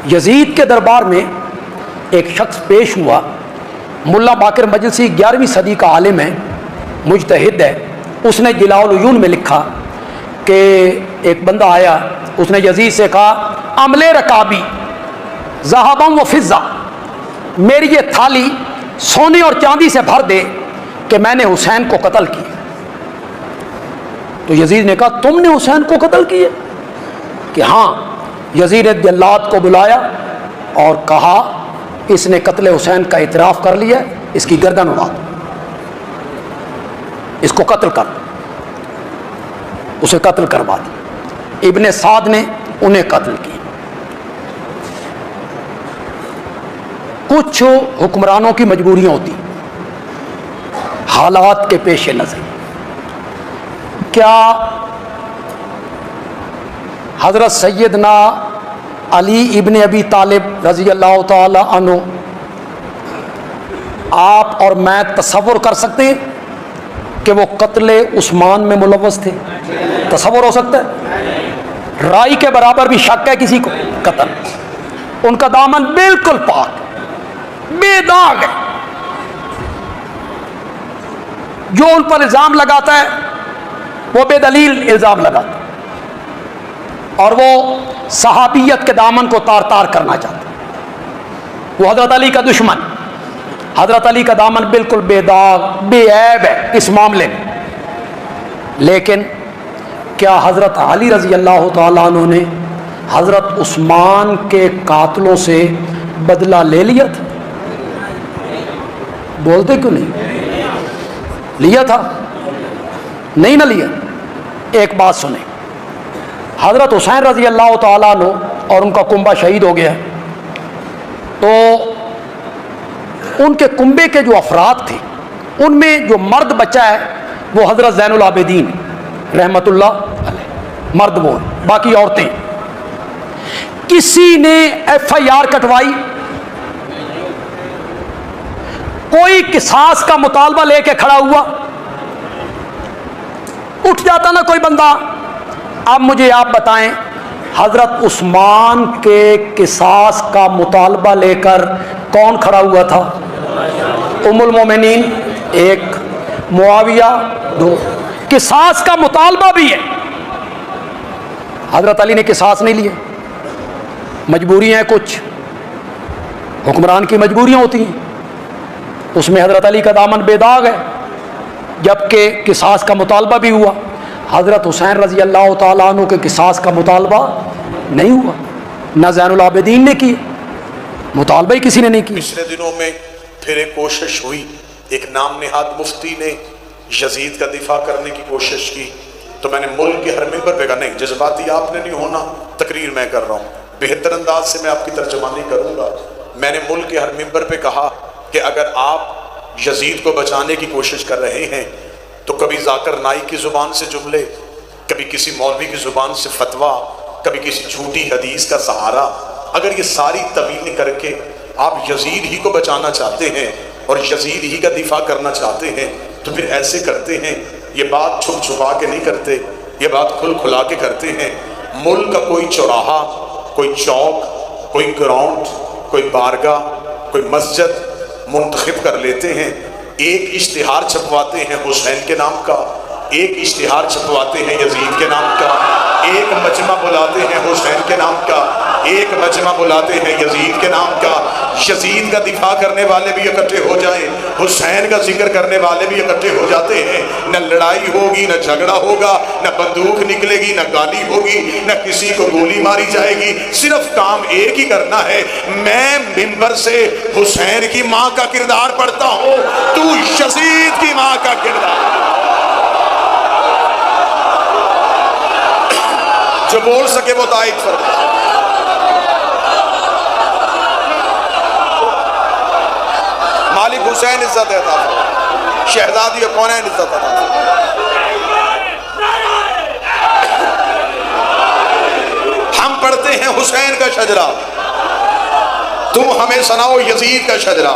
یزید کے دربار میں ایک شخص پیش ہوا، ملا باقر مجلسی 11ویں صدی کا عالم ہے، مجتہد ہے. اس نے جلاء العیون میں لکھا کہ ایک بندہ آیا، اس نے یزید سے کہا عملے رکابی ذہباً و فضہ، میری یہ تھالی سونے اور چاندی سے بھر دے کہ میں نے حسین کو قتل کیا. تو یزید نے کہا تم نے حسین کو قتل کیا؟ کہ ہاں. یزید نے جلاد کو بلایا اور کہا اس نے قتل حسین کا اعتراف کر لیا، اس کی گردن اڑا دو، اس کو قتل کر دو. اسے قتل کروا دیا. ابن سعد نے انہیں قتل کیا. کچھ حکمرانوں کی مجبوریاں ہوتی حالات کے پیش نظر. کیا حضرت سیدنا علی ابن ابی طالب رضی اللہ تعالی عنہ آپ اور میں تصور کر سکتے ہیں کہ وہ قتل عثمان میں ملوث تھے؟ تصور ہو سکتا ہے؟ رائی کے برابر بھی شک ہے کسی کو؟ قتل. ان کا دامن بالکل پاک، بے داغ ہے. جو ان پر الزام لگاتا ہے وہ بے دلیل الزام لگاتا ہے، اور وہ صحابیت کے دامن کو تار تار کرنا چاہتا ہے. وہ حضرت علی کا دشمن. حضرت علی کا دامن بالکل بے داغ بے عیب ہے اس معاملے میں. لیکن کیا حضرت علی رضی اللہ تعالیٰ عنہ نے حضرت عثمان کے قاتلوں سے بدلہ لے لیا تھا؟ بولتے کیوں نہیں؟ لیا تھا؟ نہیں نہ لیا. ایک بات سنیں، حضرت حسین رضی اللہ تعالیٰ عنہ اور ان کا کنبہ شہید ہو گیا، تو ان کے کنبے کے جو افراد تھے ان میں جو مرد بچہ ہے وہ حضرت زین العابدین رحمت اللہ علیہ، مرد وہ ہیں، باقی عورتیں. کسی نے ایف آئی آر کٹوائی؟ کوئی قصاص کا مطالبہ لے کے کھڑا ہوا؟ اٹھ جاتا نا کوئی بندہ. اب مجھے آپ بتائیں حضرت عثمان کے قصاص کا مطالبہ لے کر کون کھڑا ہوا تھا؟ ام المومنین ایک، معاویہ دو. قصاص کا مطالبہ بھی ہے. حضرت علی نے قصاص نہیں لیے. مجبوریاں ہیں، کچھ حکمران کی مجبوریاں ہوتی ہیں، اس میں حضرت علی کا دامن بے داغ ہے. جبکہ قصاص کا مطالبہ بھی ہوا، حضرت حسین رضی اللہ تعالیٰ عنہ کے قصاص کا مطالبہ نہیں ہوا، نہ زین العابدین نے کی، مطالبہ ہی کسی نے نہیں کی. پچھلے دنوں میں پھر ایک کوشش ہوئی، ایک نام نہاد مفتی نے یزید کا دفاع کرنے کی کوشش کی، تو میں نے ملک کے ہر ممبر پہ کہا نہیں، جذباتی آپ نے نہیں ہونا، تقریر میں کر رہا ہوں، بہتر انداز سے میں آپ کی ترجمانی کروں گا. میں نے ملک کے ہر ممبر پہ کہا کہ اگر آپ یزید کو بچانے کی کوشش کر رہے ہیں تو کبھی ذاکر نائی کی زبان سے جملے، کبھی کسی مولوی کی زبان سے فتویٰ، کبھی کسی جھوٹی حدیث کا سہارا، اگر یہ ساری طویل کر کے آپ یزید ہی کو بچانا چاہتے ہیں اور یزید ہی کا دفاع کرنا چاہتے ہیں تو پھر ایسے کرتے ہیں. یہ بات چھپ چھپا کے نہیں کرتے، یہ بات کھل کھلا کے کرتے ہیں. ملک کا کوئی چوراہا، کوئی چوک، کوئی گراؤنڈ، کوئی بارگاہ، کوئی مسجد منتخب کر لیتے ہیں، ایک اشتہار چھپواتے ہیں حسین کے نام کا، ایک اشتہار چھپواتے ہیں یزید کے نام کا، ایک مجمع بلاتے ہیں حسین کے نام کا، ایک مجمع بلاتے ہیں یزید کے نام کا. یزید کا دفاع کرنے والے بھی اکٹھے ہو جائیں، حسین کا ذکر کرنے والے بھی اکٹھے ہو جاتے ہیں. نہ لڑائی ہوگی، نہ جھگڑا ہوگا، نہ بندوق نکلے گی، نہ گالی ہوگی، نہ کسی کو گولی ماری جائے گی. صرف کام ایک ہی کرنا ہے، میں منبر سے حسین کی ماں کا کردار پڑھتا ہوں، تو یزید کی ماں کا کردار. جو بول سکے وہ تائید فرمائے. مالک حسین عزت دیتا ہے، شہزادی کونین عزت دیتا ہے. ہم پڑھتے ہیں حسین کا شجرہ، تم ہمیں سناؤ یزید کا شجرہ.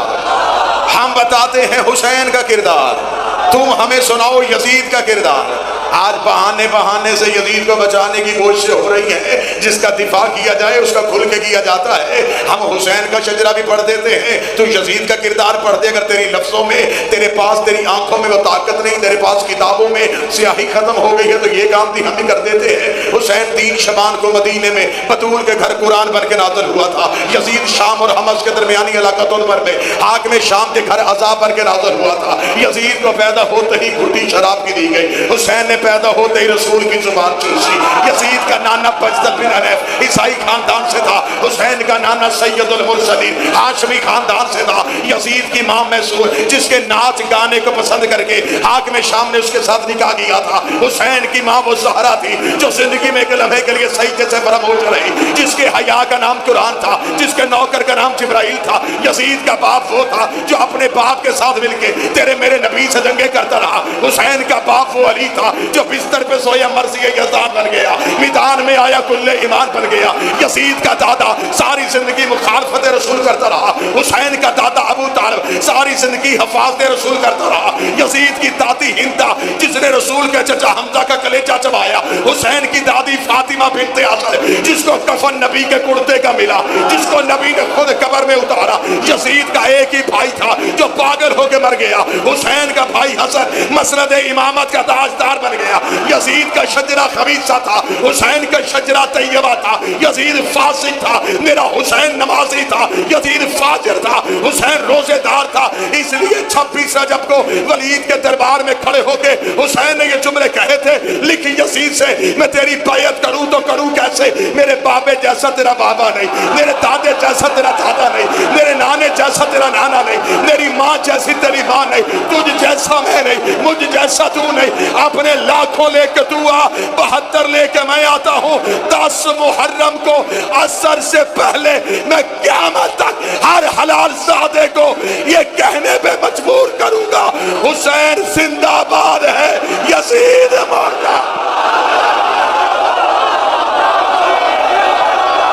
ہم بتاتے ہیں حسین کا کردار، تم ہمیں سناؤ یزید کا کردار. آج بہانے بہانے سے یزید کو بچانے کی کوشش ہو رہی ہے، جس کا دفاع کیا جائے اس کا کھل کے کیا جاتا ہے۔ ہم حسین کا شجرہ بھی پڑھ دیتے ہیں، تو یزید کا کردار پڑھ دے، اگر تیری لفظوں میں، تیرے پاس تیری آنکھوں میں وہ طاقت نہیں، تیرے پاس کتابوں میں سیاہی ختم ہو گئی ہے، تو یہ کام بھی ہم بھی کر دیتے ہیں۔ حسین 3 شبان کو مدینے میں بطول کے گھر قرآن بن کے نازل ہوا تھا۔ یزید شام اور حمص کے درمیانی علاقہ پر میں حاکم شام کے گھر عذاب بن کے نازل ہوا تھا۔ یزید کو پیدا ہوتے ہی گھٹی شراب کی دی گئی، حسین نے پیدا ہوتے ہی رسول کی زبان چوسی۔ یزید کا نانا بجدت بن حنیف عیسائی خاندان سے تھا، حسین کا نانا سید المرسلین ہاشمی خاندان سے تھا۔ یزید کی ماں میسور جس کے ناچ گانے کو پسند کر کے حاکم شام نے اس کے ساتھ نکاح کیا تھا۔ حسین کی ماں وہ زہرا تھی جو زندگی میں ایک لمحے کے لیے سجدے سے فراموش رہی، جس کے حیا کا نام قرآن تھا، جس کے نوکر کا نام جبرائیل تھا۔ یزید کا باپ وہ تھا جو اپنے باپ کے ساتھ مل کے تیرے میرے نبی سے جنگیں کرتا رہا۔ حسین کا باپ وہ علی تھا جو بستر پہ سویا مرضی یزدان بن گیا، میدان میں آیا کل ایمان بن گیا۔ یزید کا دادا ساری زندگی مخالفت رسول کرتا رہا، حسین کا دادا ابو طالب ساری زندگی حفاظت رسول کرتا رہا۔ یزید کی دادی ہندا جس نے رسول کے چچا حمزہ کا کلیجہ چبایا، حسین کی دادی فاطمہ بنت اسد جس کو کفن نبی کے کرتے کا ملا، جس کو نبی نے خود قبر میں اتارا۔ یزید کا ایک ہی بھائی تھا جو پاگل ہو کے مر گیا، حسین کا بھائی حسن مسند امامت کا تاجدار بن گیا۔ یزید کا شجرہ خبیثہ تھا، حسین کا شجرہ طیبہ تھا۔ یزید فاسق تھا، میرا حسین نمازی تھا۔ یزید فاجر تھا، حسین روزے دار تھا۔ اس لیے 26 رجب کو ولید کے دربار میں کھڑے ہو کے حسین نے یہ جملے کہے تھے، لکھ یزید سے میں تیری بیعت کروں تو کروں کیسے؟ میرے بابے جیسا تیرا بابا نہیں، میرے دادے جیسا تیرا دادا نہیں، میرے نانے جیسا تیرا نانا نہیں، میری ماں جیسی تیری ماں نہیں، تجھ جیسا میں نہیں، مجھ جیسا تو نہیں۔ اپنے لاکھوں لے کے تو آ، 72 لے کے میں آتا ہوں۔ 10 محرم کو عصر سے پہلے میں قیامت تک ہر حلال زادے کو یہ کہنے پہ مجبور کروں گا، حسین زندہ باد ہے، یزید مردہ۔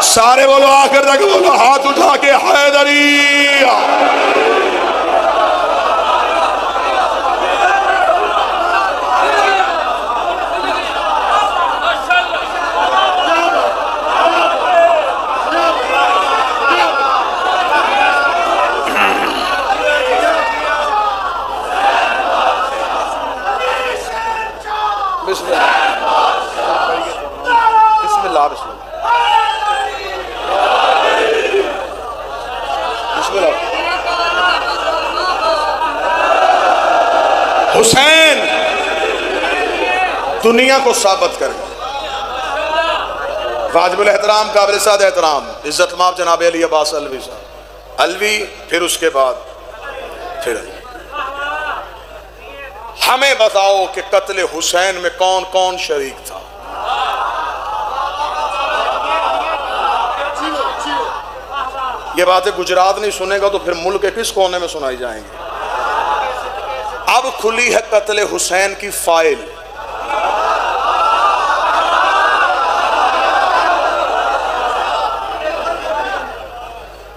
سارے بولو، آخر تک بولو، ہاتھ اٹھا کے حیدری۔ بسم اللہ بسم اللہ حسین دنیا کو ثابت کر واجب الاحترام قابل سعادت احترام عزت مآب جناب علی عباس الوی صاحب، الوی پھر اس کے بعد پھر علی۔ ہمیں بتاؤ کہ قتل حسین میں کون کون شریک تھا؟ یہ باتیں گجرات نہیں سنے گا تو پھر ملک کے کس کونے میں سنائی جائیں گی؟ اب کھلی ہے قتل حسین کی فائل۔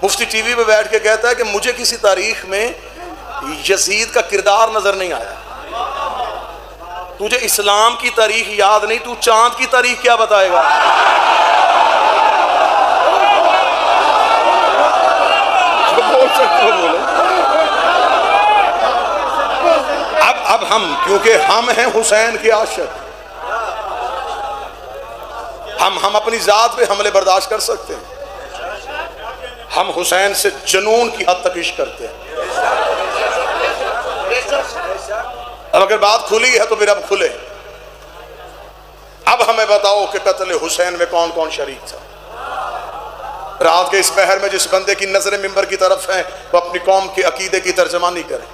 مفتی ٹی وی پہ بیٹھ کے کہتا ہے کہ مجھے کسی تاریخ میں یزید کا کردار نظر نہیں آیا۔ تجھے اسلام کی تاریخ یاد نہیں، تو چاند کی تاریخ کیا بتائے گا؟ اب ہم کیونکہ ہم ہیں حسین کے عاشق، ہم اپنی ذات پہ حملے برداشت کر سکتے ہیں، ہم حسین سے جنون کی حد تک عشق کرتے ہیں۔ اب اگر بات کھلی ہے تو پھر اب کھلے۔ اب ہمیں بتاؤ کہ قتل حسین میں کون کون شریک تھا؟ رات کے اس پہر میں جس بندے کی نظر منبر کی طرف ہے وہ اپنی قوم کے عقیدے کی ترجمانی کرے۔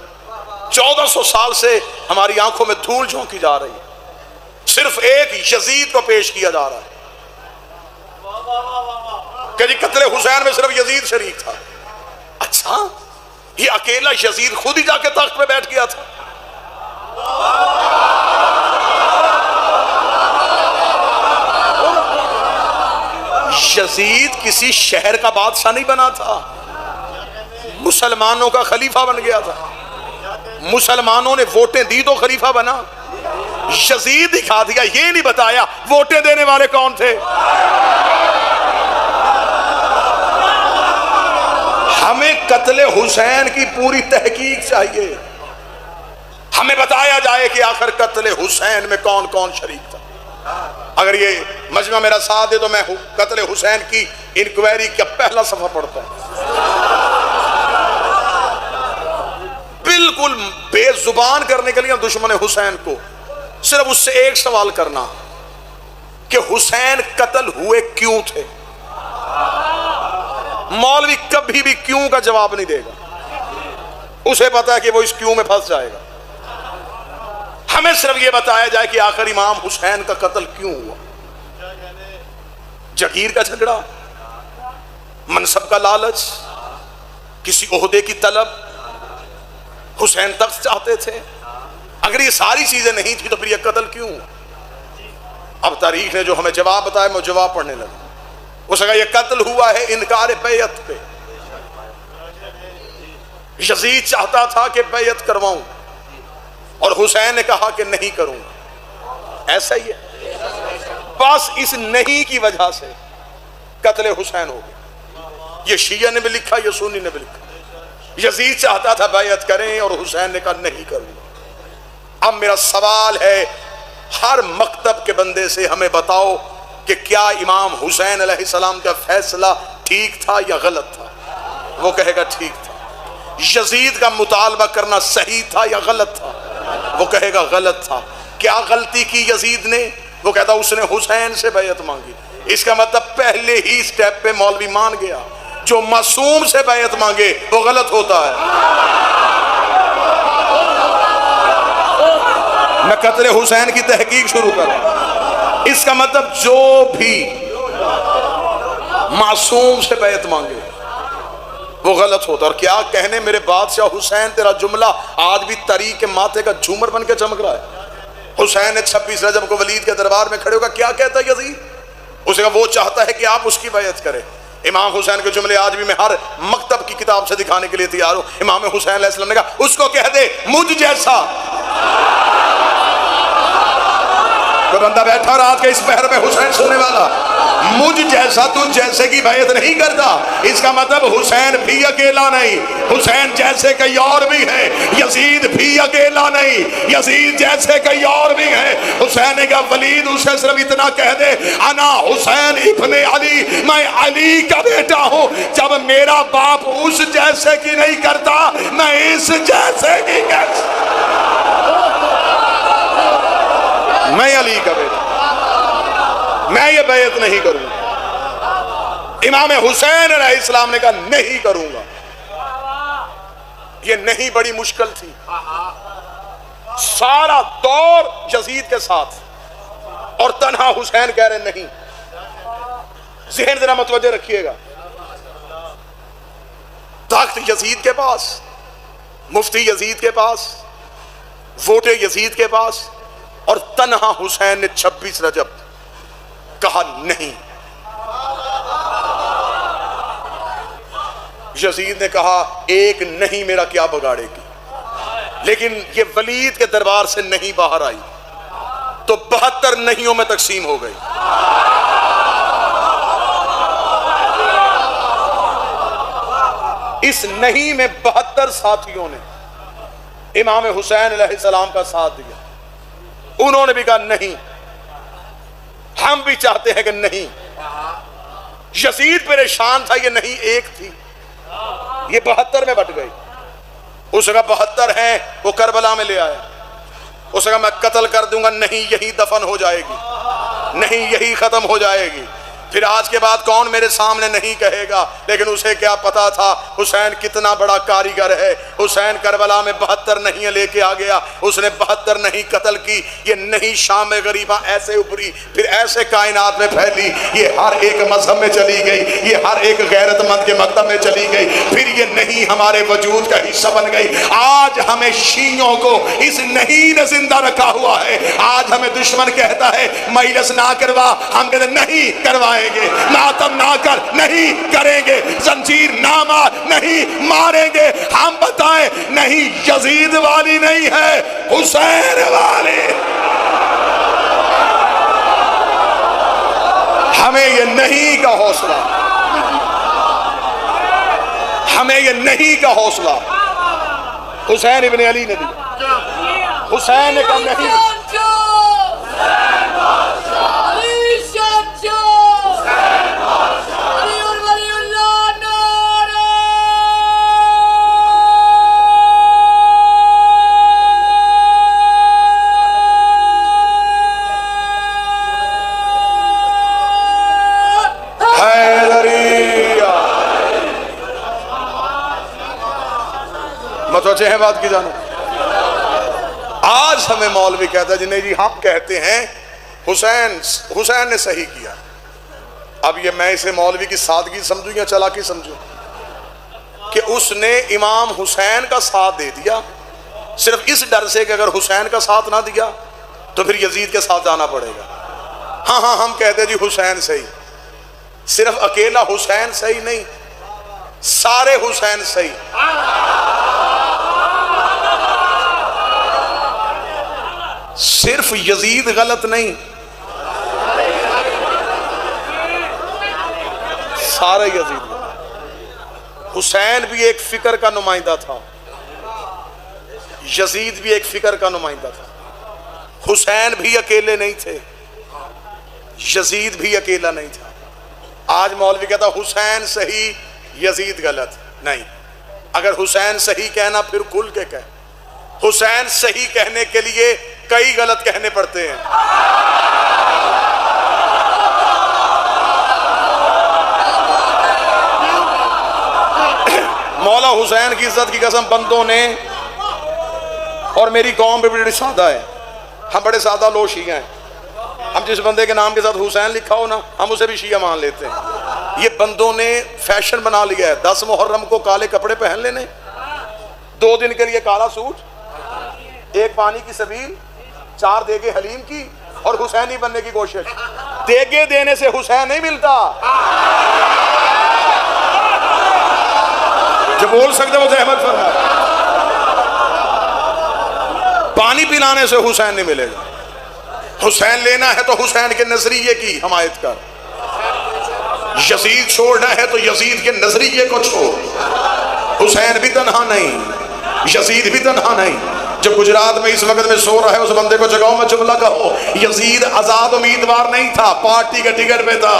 1400 سال سے ہماری آنکھوں میں دھول جھونکی جا رہی ہے، صرف ایک یزید کو پیش کیا جا رہا ہے کہ جی قتل حسین میں صرف یزید شریک تھا۔ اچھا، یہ اکیلا یزید خود ہی جا کے تخت پہ بیٹھ گیا تھا؟ یزید کسی شہر کا بادشاہ نہیں بنا تھا، مسلمانوں کا خلیفہ بن گیا تھا۔ مسلمانوں نے ووٹیں دی تو خلیفہ بنا۔ یزید دکھا دیا، یہ نہیں بتایا ووٹیں دینے والے کون تھے۔ ہمیں قتل حسین کی پوری تحقیق چاہیے، ہمیں بتایا جائے کہ آخر قتل حسین میں کون کون شریک تھا۔ اگر یہ مجمع میرا ساتھ دے تو میں قتل حسین کی انکوائری کا پہلا صفحہ پڑھتا ہوں۔ بالکل بے زبان کرنے کے لیے دشمن حسین کو صرف اس سے ایک سوال کرنا کہ حسین قتل ہوئے کیوں تھے۔ مولوی کبھی بھی کیوں کا جواب نہیں دے گا، اسے پتا ہے کہ وہ اس کیوں میں پھنس جائے گا۔ ہمیں صرف یہ بتایا جائے کہ آخر امام حسین کا قتل کیوں ہوا۔ جگیر کا جھگڑا، منصب کا لالچ، کسی عہدے کی طلب، حسین تخت چاہتے تھے۔ اگر یہ ساری چیزیں نہیں تھی تو پھر یہ قتل کیوں ہوا؟ اب تاریخ نے جو ہمیں جواب بتایا میں جواب پڑھنے لگا۔ اس نے کہا یہ قتل ہوا ہے انکار بیعت پہ۔ یزید چاہتا تھا کہ بیعت کرواؤں اور حسین نے کہا کہ نہیں کروں گا۔ ایسا ہی ہے، بس اس نہیں کی وجہ سے قتل حسین ہو گیا۔ یہ شیعہ نے بھی لکھا، یہ سنی نے بھی لکھا۔ یزید چاہتا تھا بیعت کریں اور حسین نے کہا نہیں کروں گا۔ اب میرا سوال ہے ہر مکتب کے بندے سے، ہمیں بتاؤ کہ کیا امام حسین علیہ السلام کا فیصلہ ٹھیک تھا یا غلط تھا؟ وہ کہے گا ٹھیک تھا۔ یزید کا مطالبہ کرنا صحیح تھا یا غلط تھا؟ وہ کہے گا غلط تھا۔ کیا غلطی کی یزید نے؟ وہ کہتا اس نے حسین سے بیعت مانگی۔ اس کا مطلب پہلے ہی سٹیپ پہ مولوی مان گیا، جو معصوم سے بیعت مانگے وہ غلط ہوتا ہے۔ میں قتل حسین کی تحقیق شروع کروں۔ اس کا مطلب جو بھی معصوم سے بیعت مانگے وہ غلط ہوتا ہے۔ اور کیا کہنے میرے بادشاہ حسین، تیرا جملہ آج بھی تاریخ کے ماتھے کا جھومر بن کے چمک رہا ہے۔ حسین نے 26 رجب کو ولید کے دربار میں کھڑے ہوگا، کیا کہتا ہے یزید؟ اسے کہا وہ چاہتا ہے کہ آپ اس کی بیعت کریں۔ امام حسین کے جملے آج بھی میں ہر مکتب کی کتاب سے دکھانے کے لیے تیار ہوں۔ امام حسین علیہ السلام نے کہا اس کو کہہ دے مجھ جیسا کوئی بندہ بیٹھا رات کے اس پہر میں حسین سننے والا، مجھ جیسا تو جیسے کی بیعت نہیں کرتا۔ اس کا مطلب حسین بھی اکیلا نہیں، حسین جیسے کئی اور بھی ہیں۔ یزید بھی اکیلا نہیں، یزید جیسے کئی اور بھی ہیں۔ حسین نے کہا ولید اسے صرف اتنا کہہ دے انا حسین ابن علی، میں علی کا بیٹا ہوں۔ جب میرا باپ اس جیسے کی نہیں کرتا میں اس جیسے کی کیسے؟ میں علی کا بیٹا، میں یہ بیعت نہیں کروں گا۔ امام حسین علیہ السلام نے کہا نہیں کروں گا۔ یہ نہیں بڑی مشکل تھی۔ سارا دور یزید کے ساتھ اور تنہا حسین کہہ رہے نہیں۔ ذہن ذرا متوجہ رکھیے گا، تخت یزید کے پاس، مفتی یزید کے پاس، ووٹے یزید کے پاس، اور تنہا حسین نے 26 رجب کہا نہیں۔ یزید نے کہا ایک نہیں میرا کیا بگاڑے گی، لیکن یہ ولید کے دربار سے نہیں باہر آئی تو 72 نہیوں میں تقسیم ہو گئی۔ اس نہیں میں 72 ساتھیوں نے امام حسین علیہ السلام کا ساتھ دیا۔ انہوں نے بھی کہا نہیں، ہم بھی چاہتے ہیں کہ نہیں۔ یزید پریشان تھا، یہ نہیں ایک تھی، یہ 72 میں بٹ گئی۔ اس کا 72 ہیں وہ کربلا میں لے آیا۔ اس کا میں قتل کر دوں گا، نہیں یہی دفن ہو جائے گی، نہیں یہی ختم ہو جائے گی۔ پھر آج کے بعد کون میرے سامنے نہیں کہے گا، لیکن اسے کیا پتا تھا حسین کتنا بڑا کاریگر ہے۔ حسین کربلا میں 72 نہیں لے کے آ گیا، اس نے 72 نہیں قتل کی۔ یہ نہیں شام غریبہ ایسے ابری، پھر ایسے کائنات میں پھیلی، یہ ہر ایک مذہب میں چلی گئی، یہ ہر ایک غیرت مند کے مکتب میں چلی گئی، پھر یہ نہیں ہمارے وجود کا حصہ بن گئی۔ آج ہمیں شیعوں کو اس نہیں نے زندہ رکھا ہوا ہے۔ آج ہمیں دشمن کہتا ہے مجلس نہ کروا، ہم کہتے نہیں کروائیں گے، ماتم نہ کر نہیں کریں گے، زنجیر نہ مار نہیں ماریں گے۔ ہم بتائیں نہیں یزید والی نہیں ہے، حسین والی۔ ہمیں یہ نہیں کا حوصلہ، ہمیں یہ نہیں کا حوصلہ حسین ابن علی نے دیا۔ حسین کا نہیں، متوجہ ہے بات کی جانو۔ آج ہمیں مولوی کہتا ہے جنہیں جی ہم کہتے ہیں حسین نے صحیح کیا۔ اب یہ میں اسے مولوی کی سادگی سمجھوں یا چلاکی سمجھوں کہ اس نے امام حسین کا ساتھ دے دیا صرف اس ڈر سے کہ اگر حسین کا ساتھ نہ دیا تو پھر یزید کے ساتھ جانا پڑے گا۔ ہاں ہم کہتے ہیں جی حسین صحیح، صرف اکیلا حسین صحیح نہیں، سارے حسین صحیح۔ صرف یزید غلط نہیں، سارے یزید غلط۔ حسین بھی ایک فکر کا نمائندہ تھا، یزید بھی ایک فکر کا نمائندہ تھا۔ حسین بھی اکیلے نہیں تھے، یزید بھی اکیلا نہیں تھا۔ آج مولوی کہتا حسین صحیح یزید غلط، نہیں، اگر حسین صحیح کہنا پھر کھل کے کہہ۔ حسین صحیح کہنے کے لیے کئی غلط کہنے پڑتے ہیں۔ مولا حسین کی عزت کی قسم بندوں نے، اور میری قوم بھی بڑی سادہ ہے، ہم بڑے سادہ لوگ شیعہ ہیں، ہم جس بندے کے نام کے ساتھ حسین لکھا ہو نا ہم اسے بھی شیعہ مان لیتے ہیں۔ یہ بندوں نے فیشن بنا لیا ہے 10 محرم کو کالے کپڑے پہن لینے، 2 دن کے لیے کالا سوٹ، 1 پانی کی سبیل، 4 دیگے حلیم کی، اور حسینی بننے کی کوشش۔ دیگے دینے سے حسین نہیں ملتا، جو بول سکتے وہ زحمت فرما۔ پانی پلانے سے حسین نہیں ملے گا۔ حسین لینا ہے تو حسین کے نظریے کی حمایت کر، یزید چھوڑنا ہے تو یزید کے نظریے کو چھوڑ۔ حسین بھی تنہا نہیں، یزید بھی تنہا نہیں۔ جو گجرات میں اس وقت میں سو رہا ہے اس بندے کو جگاؤں میں جملہ کہو، یزید آزاد امیدوار نہیں تھا، پارٹی کا ٹکٹ پہ تھا۔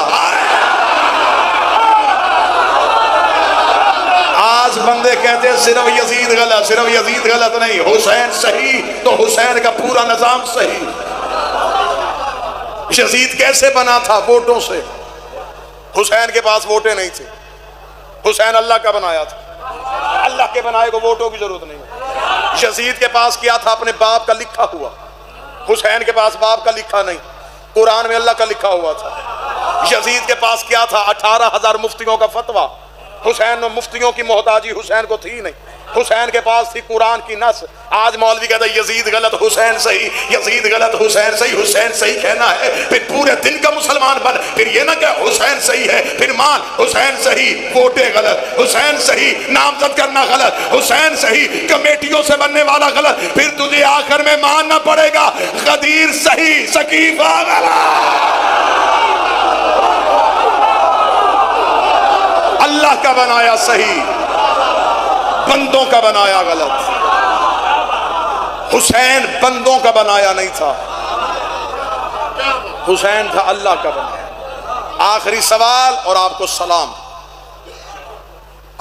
آج بندے کہتے ہیں صرف یزید غلط، صرف یزید غلط نہیں، حسین صحیح تو حسین کا پورا نظام صحیح۔ یزید کیسے بنا تھا؟ ووٹوں سے۔ حسین کے پاس ووٹیں نہیں تھے، حسین اللہ کا بنایا تھا، اللہ کے بنائے کو ووٹوں کی ضرورت نہیں۔ یزید کے پاس کیا تھا؟ اپنے باپ کا لکھا ہوا۔ حسین کے پاس باپ کا لکھا نہیں، قرآن میں اللہ کا لکھا ہوا تھا۔ یزید کے پاس کیا تھا؟ 18,000 مفتیوں کا فتویٰ۔ حسین نے مفتیوں کی محتاجی حسین کو تھی نہیں، حسین کے پاس تھی قرآن کی نص۔ آج مولوی کہتا ہے یزید غلط حسین صحیح، یزید غلط حسین صحیح۔ حسین صحیح کہنا ہے پھر پورے دن کا مسلمان بن، پھر یہ نہ کہ حسین صحیح ہے پھر مان۔ حسین صحیح ووٹیں غلط، حسین صحیح نامزد کرنا غلط، حسین صحیح کمیٹیوں سے بننے والا غلط، پھر تجھے آخر میں ماننا پڑے گا غدیر صحیح، سقیفہ غلط۔ اللہ کا بنایا صحیح، بندوں کا بنایا غلط۔ حسین بندوں کا بنایا نہیں تھا، حسین تھا اللہ کا بنایا۔ آخری سوال اور آپ کو سلام۔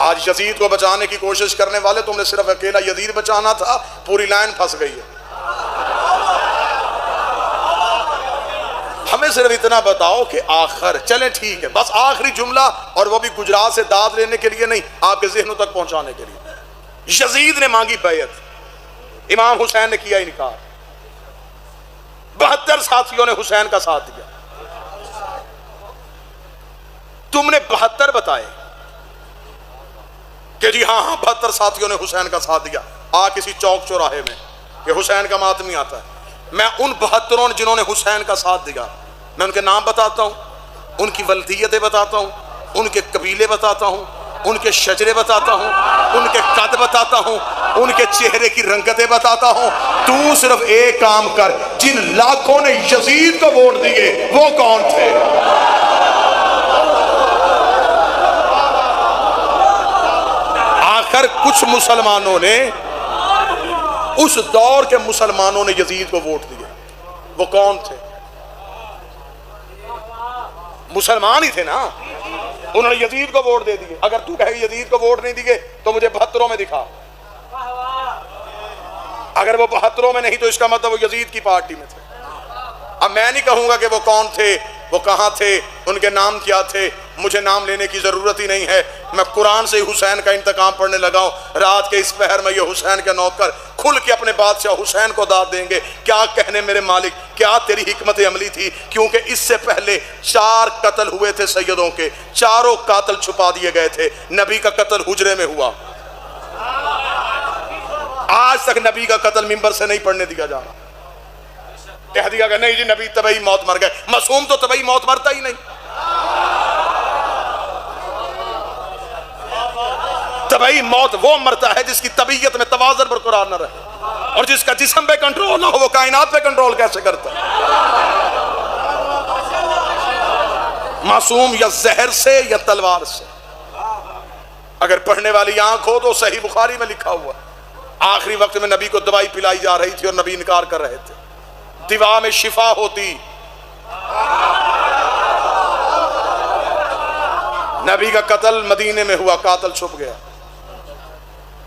آج یزید کو بچانے کی کوشش کرنے والے، تم نے صرف اکیلا یزید بچانا تھا، پوری لائن پھنس گئی ہے۔ ہمیں صرف اتنا بتاؤ کہ آخر چلیں ٹھیک ہے، بس آخری جملہ، اور وہ بھی گجرات سے داد لینے کے لیے نہیں، آپ کے ذہنوں تک پہنچانے کے لیے۔ یزید نے مانگی بیعت، امام حسین نے کیا انکار، 72 ساتھیوں نے حسین کا ساتھ دیا، تم نے 72 بتائے کہ جی ہاں 72 ساتھیوں نے حسین کا ساتھ دیا۔ آ کسی چوک چوراہے میں کہ حسین کا ماتمی آتا ہے، میں ان 72 نے جنہوں نے حسین کا ساتھ دیا، میں ان کے نام بتاتا ہوں، ان کی ولدیتیں بتاتا ہوں، ان کے قبیلے بتاتا ہوں، ان کے شجرے بتاتا ہوں، ان کے قد بتاتا ہوں، ان کے چہرے کی رنگتیں بتاتا ہوں۔ تو صرف ایک کام کر، جن لاکھوں نے یزید کو ووٹ دیے وہ کون تھے؟ آخر کچھ مسلمانوں نے، اس دور کے مسلمانوں نے یزید کو ووٹ دیے. وہ کون تھے؟ مسلمان ہی تھے نا. انہوں نے یزید کو ووٹ دے دیے. اگر تو کہے یزید کو ووٹ نہیں دیے تو مجھے 72 میں دکھا. اگر وہ 72 میں نہیں تو اس کا مطلب وہ یزید کی پارٹی میں تھے. اب میں نہیں کہوں گا کہ وہ کون تھے، وہ کہاں تھے، ان کے نام کیا تھے. مجھے نام لینے کی ضرورت ہی نہیں ہے. میں قرآن سے حسین کا انتقام پڑھنے لگا ہوں. رات کے اس پہر میں یہ حسین کے نوکر کھل کے اپنے بادشاہ حسین کو داد دیں گے. کیا کہنے میرے مالک، کیا تیری حکمت عملی تھی. کیونکہ اس سے پہلے 4 قتل ہوئے تھے سیدوں کے، چاروں قاتل چھپا دیے گئے تھے. نبی کا قتل حجرے میں ہوا. آج تک نبی کا قتل منبر سے نہیں پڑھنے دیا جا رہا. کہہ دیا کہ نہیں جی نبی طبعی موت مر گئے. معصوم تو طبعی موت مرتا ہی نہیں. طبعی موت وہ مرتا ہے جس کی طبیعت میں توازن برقرار نہ رہے، اور جس کا جسم پہ کنٹرول نہ ہو وہ کائنات پہ کنٹرول کیسے کرتا ہے؟ معصوم یا زہر سے یا تلوار سے. اگر پڑھنے والی آنکھ ہو تو صحیح بخاری میں لکھا ہوا آخری وقت میں نبی کو دوائی پلائی جا رہی تھی اور نبی انکار کر رہے تھے. دوا میں شفا ہوتی. نبی کا قتل مدینے میں ہوا، قاتل چھپ گیا.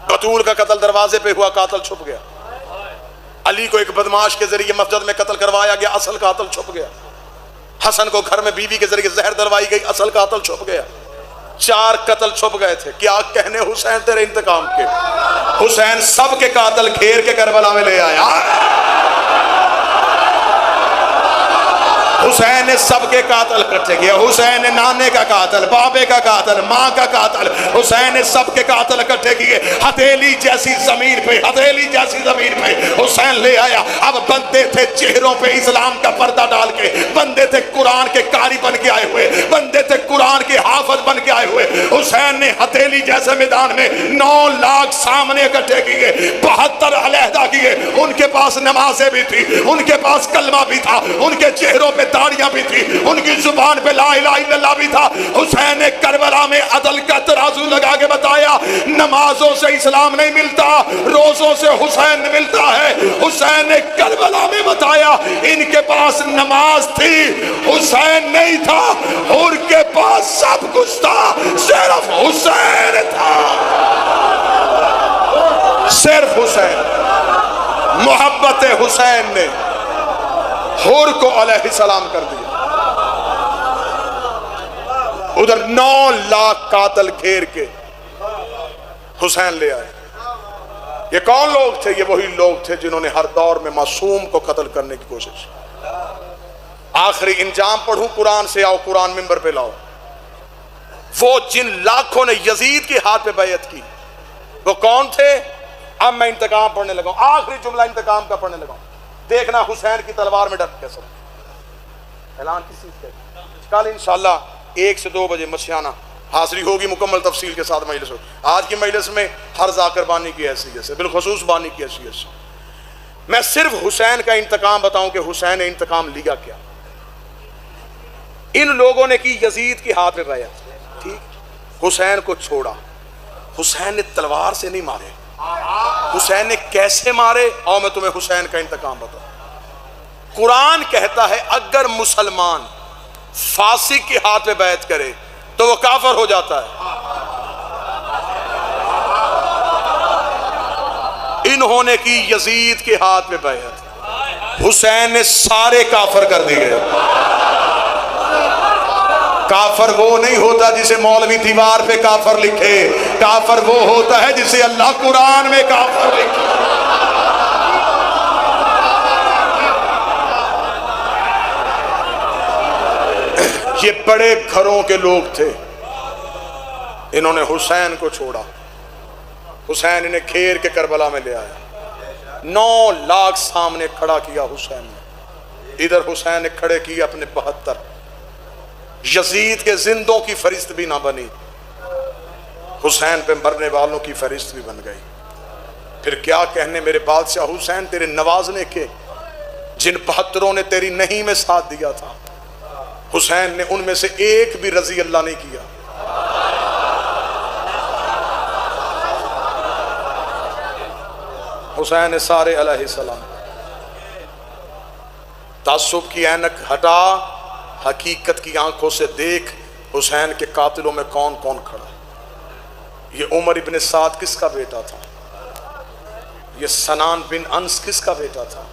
بطول کا قتل دروازے پہ ہوا، قاتل چھپ گیا. علی کو ایک بدماش کے ذریعے مسجد میں قتل کروایا گیا، اصل قاتل چھپ گیا. حسن کو گھر میں بیوی کے ذریعے زہر دلوائی گئی، اصل قاتل چھپ گیا. 4 قتل چھپ گئے تھے. کیا کہنے حسین تیرے انتقام کے. حسین سب کے قاتل گھیر کے کربلا میں لے آیا. حسین نے سب کے قاتل اکٹھے کیا. حسین نے نانے کا قاتل، بابے کا قاتل، ماں کا قاتل، حسین نے سب کے قاتل اکٹھے کیے. ہتھیلی جیسی زمین پہ، ہتھیلی جیسی زمین پہ حسین لے آیا. اب بندے تھے چہروں پہ اسلام کا پردہ ڈال کے، بندے تھے قرآن کے قاری بن کے آئے ہوئے، بندے تھے قرآن کے حافظ بن کے آئے ہوئے. حسین نے ہتھیلی جیسے میدان میں 9 لاکھ سامنے اکٹھے کیے، 72 علیحدہ کیے. ان کے پاس نمازیں بھی تھی، ان کے پاس کلمہ بھی تھا، ان کے چہروں پہ داڑیاں بھی تھی، ان کی زبان پہ لا الہ الا اللہ بھی تھا. حسین نے کربلا میں عدل کا ترازو لگا کے بتایا نمازوں سے اسلام نہیں ملتا، روزوں سے حسین ملتا ہے. حسین نے کربلا میں بتایا ان کے پاس نماز تھی، حسین نہیں تھا. ان کے پاس سب کچھ تھا، صرف حسین تھا. صرف حسین. محبت حسین نے حور کو علیہ السلام کر دیا. ادھر 9 لاکھ قاتل گھیر کے حسین لے آئے. یہ کون لوگ تھے؟ یہ وہی لوگ تھے جنہوں نے ہر دور میں معصوم کو قتل کرنے کی کوشش. آخری انجام پڑھوں قرآن سے، آؤ قرآن منبر پہ لاؤ. وہ جن لاکھوں نے یزید کے ہاتھ پہ بیعت کی وہ کون تھے؟ اب میں انتقام پڑھنے لگا ہوں. آخری جملہ انتقام کا پڑھنے لگا ہوں. دیکھنا حسین کی تلوار میں ڈر کیسے. اعلان کس چیز کا؟ کل انشاءاللہ 1 سے 2 بجے مسیانہ حاضری ہوگی مکمل تفصیل کے ساتھ مجلس ہو. آج کی مجلس میں ہر ذاکر بانی کی حیثیت سے، بالخصوص بانی کی حیثیت سے میں صرف حسین کا انتقام بتاؤں کہ حسین نے انتقام لیا کیا. ان لوگوں نے کی یزید کے ہاتھ میں بیعت، ٹھیک، حسین کو چھوڑا. حسین نے تلوار سے نہیں مارے. حسین نے کیسے مارے؟ اور میں تمہیں حسین کا انتقام بتاؤں. قرآن کہتا ہے اگر مسلمان فاسق کے ہاتھ میں بیعت کرے تو وہ کافر ہو جاتا ہے. انہوں نے کی یزید کے ہاتھ میں بیعت، حسین نے سارے کافر کر دیے. کافر وہ نہیں ہوتا جسے مولوی دیوار پہ کافر لکھے، کافر وہ ہوتا ہے جسے اللہ قرآن میں کافر لکھے. یہ بڑے گھروں کے لوگ تھے، انہوں نے حسین کو چھوڑا. حسین انہیں گھیر کے کربلا میں لے آیا. 9 لاکھ سامنے کھڑا کیا حسین نے. ادھر حسین نے کھڑے کیے اپنے 72. یزید کے زندوں کی فہرست بھی نہ بنی، حسین پہ مرنے والوں کی فہرست بھی بن گئی. پھر کیا کہنے میرے بادشاہ حسین تیرے نوازنے کے، جن 72 نے تیری نہیں میں ساتھ دیا تھا، حسین نے ان میں سے ایک بھی رضی اللہ نہیں کیا. حسین سارے علیہ السلام، تعصب کی اینک ہٹا، حقیقت کی آنکھوں سے دیکھ حسین کے قاتلوں میں کون کون کھڑا۔ یہ عمر ابن سعد کس کا بیٹا تھا؟ یہ سنان بن انس کس کا بیٹا تھا؟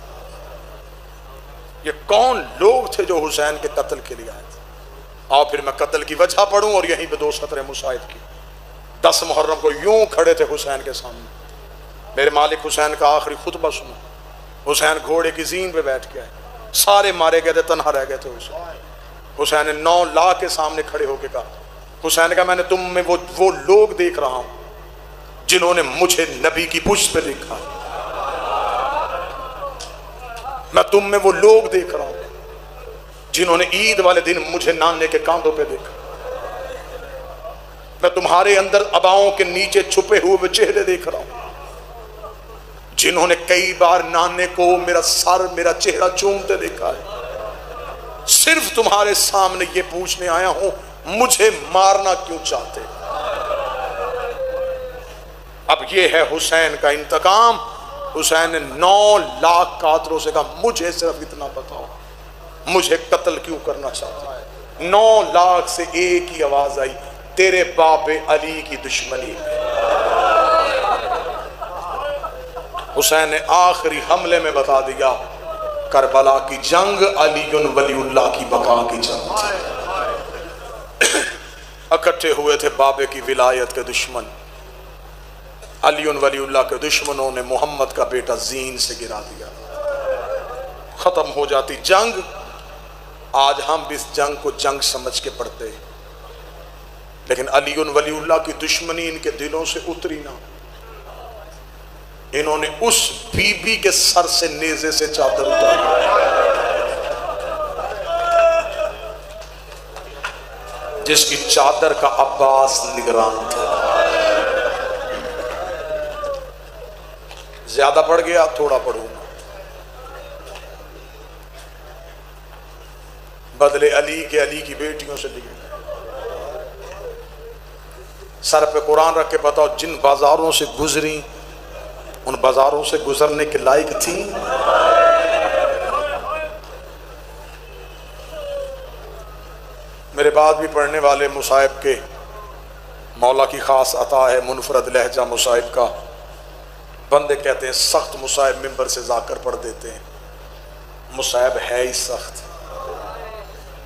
یہ کون لوگ تھے جو حسین کے قتل کے لیے آئے تھے؟ آؤ پھر میں قتل کی وجہ پڑھوں اور یہیں پہ 2 سطریں مصائب کی۔ 10 محرم کو یوں کھڑے تھے حسین کے سامنے، میرے مالک حسین کا آخری خطبہ سنو۔ حسین گھوڑے کی زین پہ بیٹھ گئے، سارے مارے گئے تھے، تنہا رہ گئے تھے حسین نے 9 لاکھ کے سامنے کھڑے ہو کے کہا، حسین نے کہا میں نے تم میں وہ لوگ دیکھ رہا ہوں جنہوں نے مجھے نبی کی پشت پہ دیکھا، میں تم میں وہ لوگ دیکھ رہا ہوں جنہوں نے عید والے دن مجھے نانے کے کاندھوں پہ دیکھا، میں تمہارے اندر اباؤں کے نیچے چھپے ہوئے چہرے دیکھ رہا ہوں جنہوں نے کئی بار نانے کو میرا سر میرا چہرہ چومتے دیکھا ہے، صرف تمہارے سامنے یہ پوچھنے آیا ہوں مجھے مارنا کیوں چاہتے؟ اب یہ ہے حسین کا انتقام۔ حسین نے 9 لاکھ قاتلوں سے کہا مجھے صرف اتنا بتاؤ مجھے قتل کیوں کرنا چاہتا ہے؟ 9 لاکھ سے ایک ہی آواز آئی، تیرے باپ علی کی دشمنی۔ حسین نے آخری حملے میں بتا دیا کربلا کی جنگ علی ولی اللہ کی بقا کی جنگ تھی۔ اکٹھے ہوئے تھے بابے کی ولایت کے دشمن، علی ولی اللہ کے دشمنوں نے محمد کا بیٹا زین سے گرا دیا، ختم ہو جاتی جنگ۔ آج ہم بھی اس جنگ کو جنگ سمجھ کے پڑھتے، لیکن علی ولی اللہ کی دشمنی ان کے دلوں سے اتری نہ۔ انہوں نے اس بی بی کے سر سے نیزے سے چادر اتاری جس کی چادر کا عباس نگران تھا۔ زیادہ پڑھ گیا، تھوڑا پڑھوں گا۔ بدلے علی کے علی کی بیٹیوں سے لیے، سر پہ قرآن رکھ کے بتاؤ جن بازاروں سے گزری ان بازاروں سے گزرنے کے لائق تھی؟ میرے بعد بھی پڑھنے والے مصائب کے مولا کی خاص عطا ہے منفرد لہجہ مصائب کا۔ بندے کہتے ہیں سخت مصائب ممبر سے جا کر پڑھ دیتے ہیں، مصائب ہے ہی سخت۔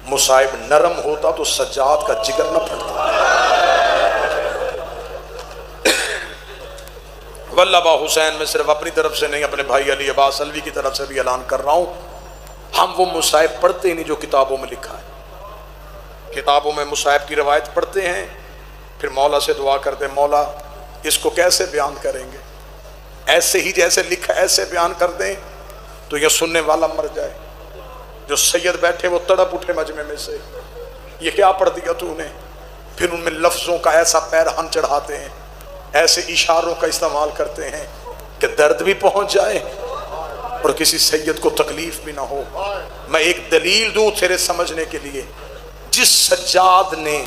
مصائب نرم ہوتا تو سجاد کا جگر نہ پھٹتا۔ واللہ حسین میں صرف اپنی طرف سے نہیں، اپنے بھائی علی عباس علوی کی طرف سے بھی اعلان کر رہا ہوں، ہم وہ مصائب پڑھتے ہی نہیں جو کتابوں میں لکھا ہے۔ کتابوں میں مصائب کی روایت پڑھتے ہیں، پھر مولا سے دعا کرتے ہیں مولا اس کو کیسے بیان کریں گے، ایسے ہی جیسے لکھا ایسے بیان کر دیں تو یہ سننے والا مر جائے۔ جو سید بیٹھے وہ تڑپ اٹھے مجمع میں سے، یہ کیا پڑھ دیا تو نے؟ پھر ان میں لفظوں کا ایسا پیرہن چڑھاتے ہیں، ایسے اشاروں کا استعمال کرتے ہیں کہ درد بھی پہنچ جائے اور کسی سید کو تکلیف بھی نہ ہو۔ میں ایک دلیل دوں تیرے سمجھنے کے لیے، جس سجاد نے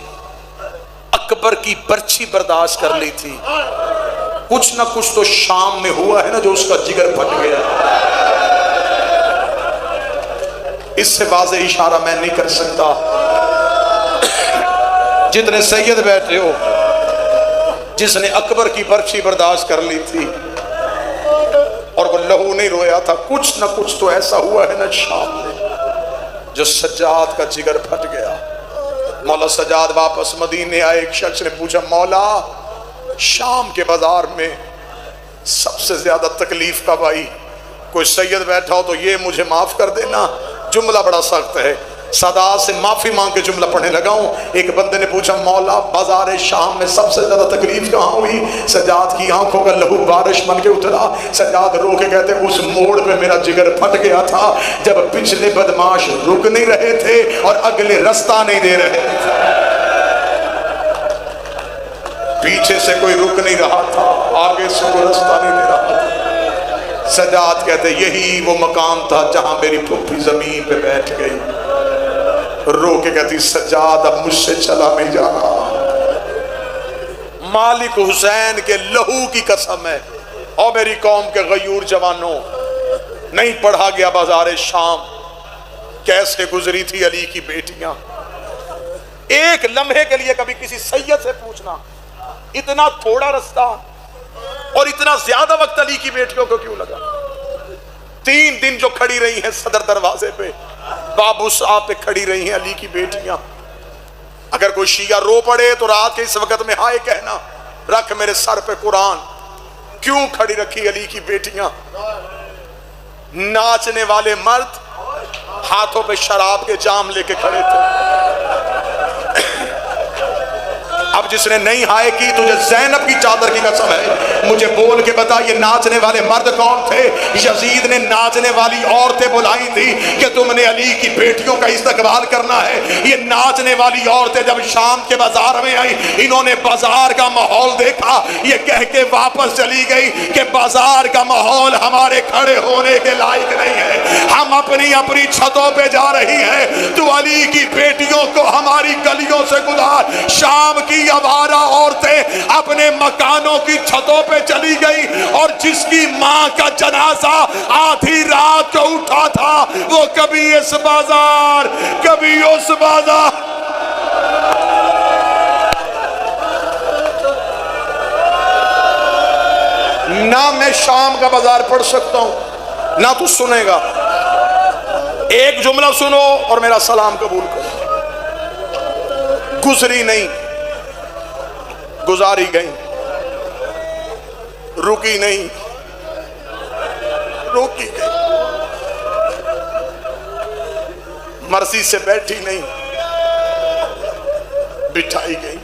اکبر کی برچھی برداشت کر لی تھی، کچھ نہ کچھ تو شام میں ہوا ہے نا جو اس کا جگر پھٹ گیا۔ اس سے واضح اشارہ میں نہیں کر سکتا۔ جتنے سید بیٹھے ہو، جس نے اکبر کی برچھی برداشت کر لی تھی اور وہ لہو نہیں رویا تھا، کچھ نہ کچھ تو ایسا ہوا ہے نا شام میں جو سجاد کا جگر پھٹ گیا۔ مولا سجاد واپس مدینے آئے، ایک شخص نے پوچھا مولا شام کے بازار میں سب سے زیادہ تکلیف کب آئی؟ کوئی سید بیٹھا ہو تو یہ مجھے معاف کر دینا، جملہ بڑا سخت ہے، صدا سے معافی مانگ کے جملہ پڑھنے لگا ہوں۔ ایک بندے نے پوچھا مولا بازار شام میں سب سے زیادہ تکلیف کہاں ہوئی؟ سجاد کی آنکھوں کا لہو بارش بن کے اترا۔ سجاد رو کے کہتے اس موڑ پہ میرا جگر پھٹ گیا تھا جب پچھلے بدماش رک نہیں رہے تھے اور اگلے رستہ نہیں دے رہے تھے۔ پیچھے سے کوئی رک نہیں رہا تھا، آگے سے کوئی رستہ نہیں دے رہا تھا۔ سجاد کہتے یہی وہ مقام تھا جہاں میری پھوپھی زمین پہ بیٹھ گئی، رو کے کہتی سجاد اب مجھ سے چلا نہیں جا رہا۔ مالک حسین کے لہو کی قسم ہے اور میری قوم کے غیور جوانوں، نہیں پڑھا گیا بازار شام کیسے گزری تھی علی کی بیٹیاں؟ ایک لمحے کے لیے کبھی کسی سید سے پوچھنا، اتنا تھوڑا رستہ اور اتنا زیادہ وقت علی کی بیٹیوں کو کیوں لگا؟ 3 دن جو کھڑی رہی ہیں صدر دروازے پہ، بابو صاحب پہ کھڑی رہی ہیں علی کی بیٹیاں۔ اگر کوئی شیعہ رو پڑے تو رات کے اس وقت میں ہائے کہنا، رکھ میرے سر پہ قرآن۔ کیوں کھڑی رکھی علی کی بیٹیاں؟ ناچنے والے مرد ہاتھوں پہ شراب کے جام لے کے کھڑے تھے۔ اب جس نے نہیں ہائے کی، تجھے زینب کی چادر کی قسم ہے، مجھے بول کے بتا یہ ناچنے والے مرد کون تھے؟ یزید نے ناچنے والی عورتیں بلائی تھی کہ تم نے علی کی بیٹیوں کا استقبال کرنا ہے۔ یہ ناچنے والی عورتیں جب شام کے بازار میں آئی، انہوں نے بازار کا ماحول دیکھا، یہ کہہ کے واپس چلی گئی کہ بازار کا ماحول ہمارے کھڑے ہونے کے لائق نہیں ہے، ہم اپنی اپنی چھتوں پہ جا رہی ہیں، تو علی کی بیٹیوں کو ہماری گلیوں سے گزار۔ شام کی آوارہ عورتیں اپنے مکانوں کی چھتوں پہ چلی گئی، اور جس کی ماں کا جنازہ آدھی رات کو اٹھا تھا، وہ کبھی اس بازار کبھی اس بازار۔ نہ میں شام کا بازار پڑھ سکتا ہوں، نہ تو سنے گا۔ ایک جملہ سنو اور میرا سلام قبول کرو۔ گزری نہیں، گزاری گئی، رکی نہیں، روکی گئی، مرضی سے بیٹھی نہیں، بٹھائی گئی۔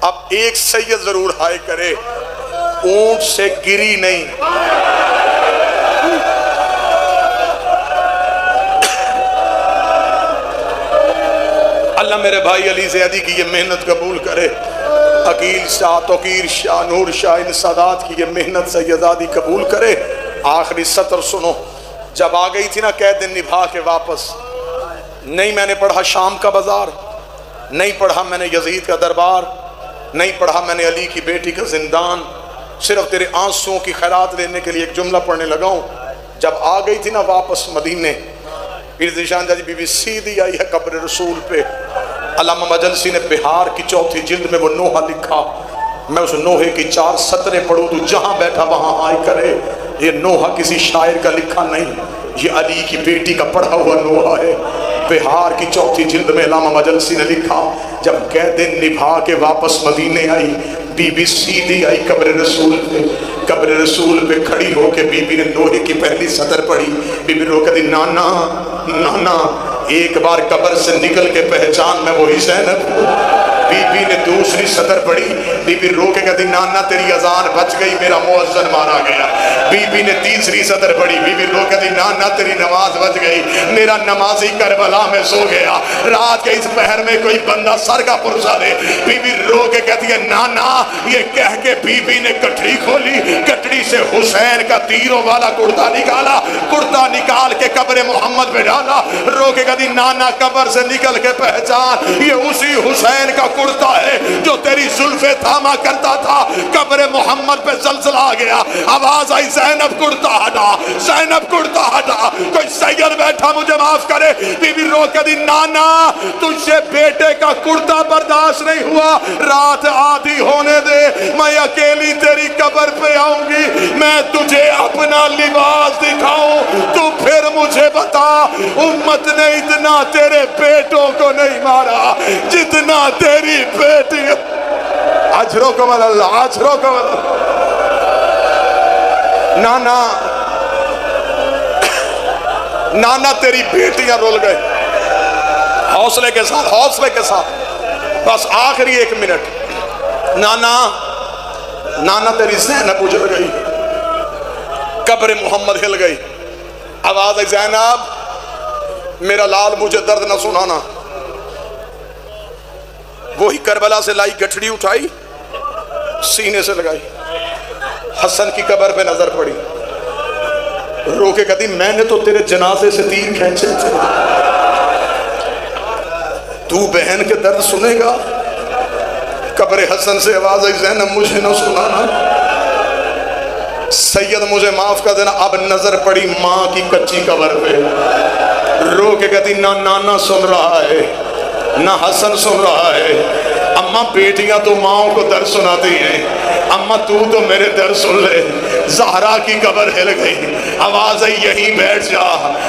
اب ایک سید ضرور ہائے کرے، اونٹ سے گری نہیں۔ اللہ میرے بھائی علی زیدی کی یہ محنت قبول کرے، عقیل شاہ، توقیر شاہ، نور شاہ، ان سادات کی یہ محنت سیدادی قبول کرے۔ آخری سطر سنو، جب آ گئی تھی نا قید نبھا کے واپس، نہیں میں نے پڑھا شام کا بازار، نہیں پڑھا میں نے یزید کا دربار، نہیں پڑھا میں نے علی کی بیٹی کا زندان، صرف تیرے آنسوں کی خیرات لینے کے لیے ایک جملہ پڑھنے لگا ہوں۔ جب آ گئی تھی نا واپس مدینے، پھر ذیشان جی بی بی سیدھی آئی ہے قبر رسول پہ۔ علامہ مجلسی نے بہار کی 4 جلد میں وہ نوحہ لکھا، میں اس نوحے کی 4 سطریں پڑھوں تو جہاں بیٹھا وہاں آئے کرے۔ یہ نوحہ کسی شاعر کا لکھا نہیں، یہ علی کی بیٹی کا پڑھا ہوا نوحہ ہے۔ بہار کی 4 جلد میں علامہ مجلسی نے لکھا، جب قید نبھا کے واپس مدینے آئی، بی بی سیدھی آئی قبر رسول پہ۔ قبر رسول پہ کھڑی ہو کے بی بی نے نوحے کی پہلی سطر پڑھی۔ بی بی رو کے دی نانا نانا، ایک بار قبر سے نکل کے پہچان میں وہی زینب ہوں۔ بی بی نے دوسری سطر پڑھی، بی بی رو کے کہتی نانا تیری اذان بچ گئی، میرا مؤذن مارا گیا۔ بی بی نے تیسری سطر پڑھی، بی بی رو کے کہتی نانا تیری نماز بچ گئی، میرا نمازی کربلا میں سو گیا۔ رات کے اس پہر میں کوئی بندہ سر کا پرسا دے۔ بی بی رو کے کہتی ہے نانا، یہ کہہ کے بی بی نے کٹڑی کھولی، کٹڑی سے حسین کا تیروں والا کرتا نکالا، کرتا نکال کے قبر محمد پہ ڈالا۔ رو کے کہتی نانا قبر سے نکل کے پہچان، یہ اسی حسین کا کرتا ہے جو تیری زلفیں تھاما کرتا تھا۔ قبر محمد پہ زلزلہ آ گیا، آواز آئی زینب کرتا ہٹا، زینب کرتا ہٹا۔ کوئی سید بیٹھا مجھے معاف کرے۔ بی بی رو کے دی نانا تجھ سے بیٹے کا کرتا برداشت نہیں ہوا، رات آدھی ہونے دے، میں اکیلی تیری قبر پہ آؤں گی، میں تجھے اپنا لباس دکھاؤں، تو پھر مجھے بتا امت نے اتنا تیرے بیٹوں کو نہیں مارا جتنا تیری بیٹی۔ اجرکم اللہ، اجرکم اللہ۔ نانا نانا تیری بیٹیاں رول گئے، حوصلے کے ساتھ، حوصلے کے ساتھ، بس آخری 1 منٹ۔ نانا نانا تیری زینب اجڑ گئی، قبر محمد ہل گئی، آواز ہے زینب میرا لال مجھے درد نہ سنانا۔ وہی کربلا سے لائی گٹھڑی اٹھائی، سینے سے لگائی، حسن کی قبر پہ نظر پڑی، رو کے کہتی میں نے تو تیرے جنازے سے تیر کھینچے تھے، تو بہن کے درد سنے گا؟ قبر حسن سے آواز آئی زینب مجھے نہ سنانا۔ سید مجھے معاف کر دینا، اب نظر پڑی ماں کی کچی قبر پہ، رو کے کہتی نہ نانا سن رہا ہے نہ حسن سن رہا ہے، اماں بیٹیاں تو ماؤں کو در سناتی ہیں، اماں تو میرے در سن لے۔ زہرا کی قبر ہل گئی، آواز ہے یہیں بیٹھ جا،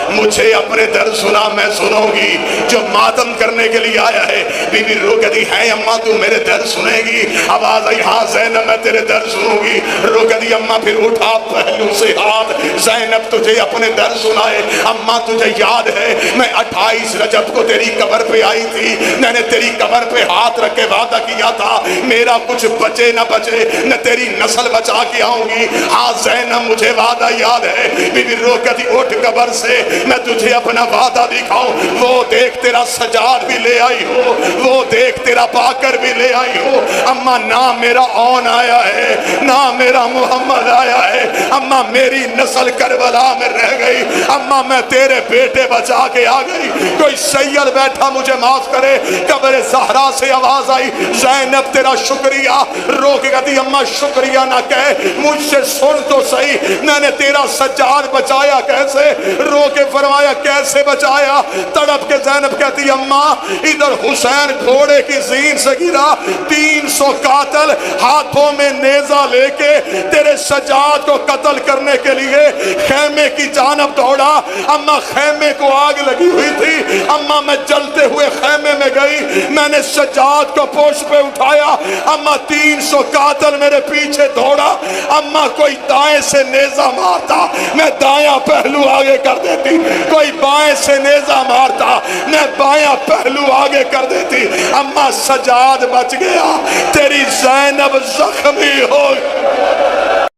مجھے اپنے در سنا، میں سنوں گی جو ماتم کرنے کے لیے آیا ہے۔ بی بی رو کہتی ہے اماں تو میرے در سنے گی؟ آواز ہے ہاں زینب میں تیرے در سنوں گی۔ رو کہتی اماں پھر اٹھا پہلو سے ہاتھ، زینب تجھے اپنے در سنائے۔ اماں تجھے یاد ہے میں 28 رجب کو تیری قبر پہ آئی تھی، میں نے تیری قبر پہ ہاتھ رکھ کے وعدہ کیا تھا میرا کچھ بچے نہ بچے، میں تیری نسل بچا کے آؤں گی۔ ہاں زینب مجھے وعدہ یاد ہے۔ بی بی رو کہتی اٹھ قبر سے، میں تجھے اپنا وعدہ دکھاؤں، وہ دیکھ تیرا سجاد بھی لے آئی ہو، وہ دیکھ تیرا باکر بھی لے آئی ہو۔ اماں نہ میرا اون آیا ہے نہ میرا محمد آیا ہے، اماں میری نسل کربلا میں رہ گئی، اماں میں تیرے بیٹے بچا کے آ گئی۔ کوئی سید بیٹھا مجھے معاف کرے۔ قبر زہرا سے آواز آئی زینب تیرا شکریہ۔ رو کے کہتی اماں شکریہ نہ کہہ، مجھ سے سن تو صحیح، میں نے تیرا سجاد بچایا کیسے؟ رو کے فرمایا کیسے بچایا؟ تڑپ کے زینب کہتی اماں ادھر حسین گھوڑے کی زین سے گرا، 300 قاتل ہاتھوں میں نیزہ لے کے تیرے سجاد کو قتل کرنے کے لیے خیمے کی جانب دوڑا۔ اماں خیمے کو آگ لگی ہوئی تھی، اماں میں جلتے ہوئے خیمے میں گئی، میں نے سجاد کو پوش پہ اٹھایا، اماں 300 قاتل میرے پیچھے دوڑا، اماں کوئی دائیں سے نیزہ مارتا میں دایاں پہلو آگے کر دیتی، کوئی بائیں سے نیزہ مارتا میں بایاں پہلو آگے کر دیتی۔ اماں سجاد بچ گیا، تیری زینب زخمی ہو